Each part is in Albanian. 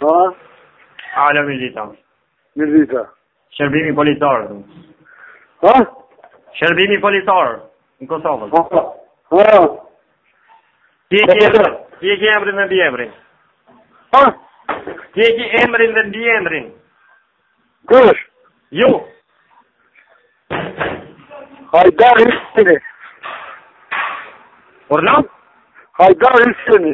Ha? Alo, Mirëdita. Mirëdita. Shërbimi politar. Ha? Shërbimi politar në Kosovë. Ha? Ti e ke emrin dhe mbiemrin. Ha? Ti e ke emrin dhe mbiemrin. Kush? Ju. Hajdar Hyseni. Urna? Hajdar Hyseni.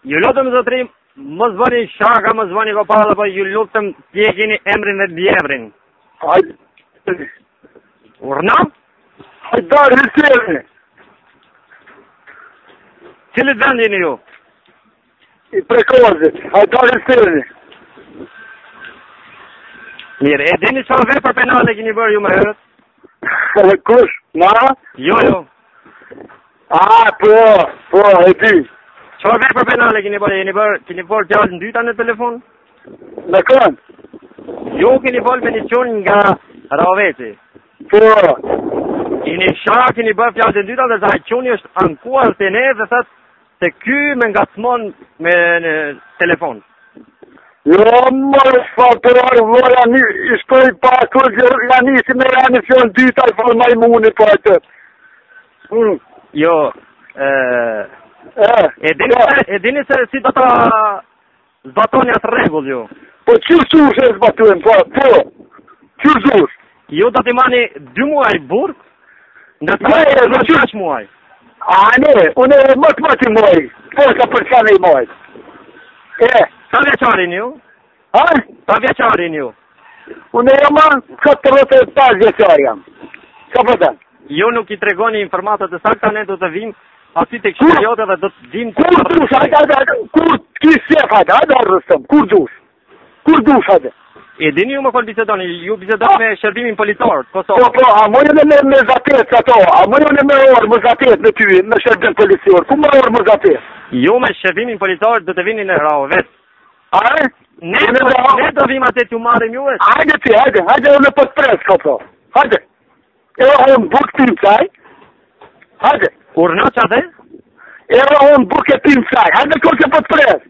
Ju lutëm zotrim, mos bëni shaka, mos bëni kopallë, po ju lutëm ti e keni emrin dhe mbiemrin. Hajdar Hyseni. Urna? Hajdar Hyseni. Cilit vend jeni ju? I Prekozit. Hajdar Hyseni. Mirë, e dini çfarë vepër penale keni bërë ju më herët? Kush? Na? Jo. Po, e di. Çfarë vepër penale keni bërë? Keni folë fjalë dyta në telefon? Në kënd? Jo, keni folë me një çun nga Raveci. Po. Keni keni bërë fjalë dyta dhe sa çuni është ankuar te ne dhe thotë se ky më ngacmon me në telefon. Jo, mërë shfatërar, vëra, i shkoj pa kur nga nisi me janë fjën dyta i falë majmuni po atë. Jo, e dini se si do ta zbatoni atë rregull ju? Po që sush e zbatujem, po, që sush? Ju do t'i mani 2 muaj burg, nga të 6 muaj. A, ne, unë e më muaj, po ka për qanë i muaj. Sa vjeqarin ju? Ha? Sa vjeqarin ju? Unë e jama 45 vjeqar jam. Ka përten? Ju nuk i tregoni informatët e sakta, ne do të vim aty të kështë jote dhe do të vim të... Kur dush, kur ki shef, hajde rëstëm, kur dush, hajde. E dini ju më folë bisedoni, ju bisedoni me shërbimin politar, Kosovë. Po, a mojën e me zatet ato, a mojën e me orë më zatet në ty, me shërbim policior, ku më orë më zatet? Ju me shërbimin politar do të vini në Raovet. A? Ne do vim atë t'ju marrim juve. Hajde, unë po të pres, këto. Hajde. E unë buk tim qaj. Hajde. Urna që atë? E unë buk e tim qaj. Hajde kërë po të pres.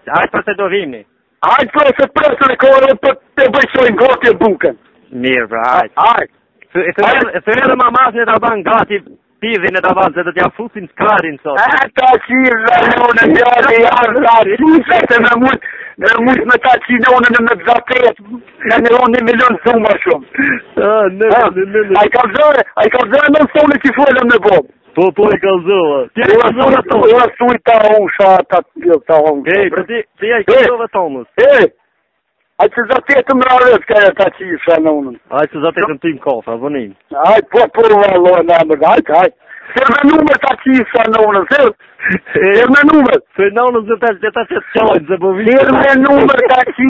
Hajde për se do vimni. Hajde për se presën e kërë për të bëjshojnë gati e bukën. Mirë, pra, hajde. Së edhe ma mas në të banë gati pidhin e të banë se të t'ja fusin skarin sot. Ta qirë dhe në gjari janë rari. Lusete me mujtë me ta qinone në me zatet. Në në 1 milion zuma shumë. A i kalzore në sone që fuelëm në bobë. Po, e kalzova. Ti e kalzova Tomës. Jo, suj ta usha, ta unë. Po ti e kalzova Tomës. A që zatetëm rarët ka e ta qisha në unën. A që zatetëm ti në kofa, vënim. Po, valoj në amër, hajde. Se me numër ta qisha në unën, se me numër. Se në unën zë ta që të qojnë, se po vishë. Se me numër ta qisha.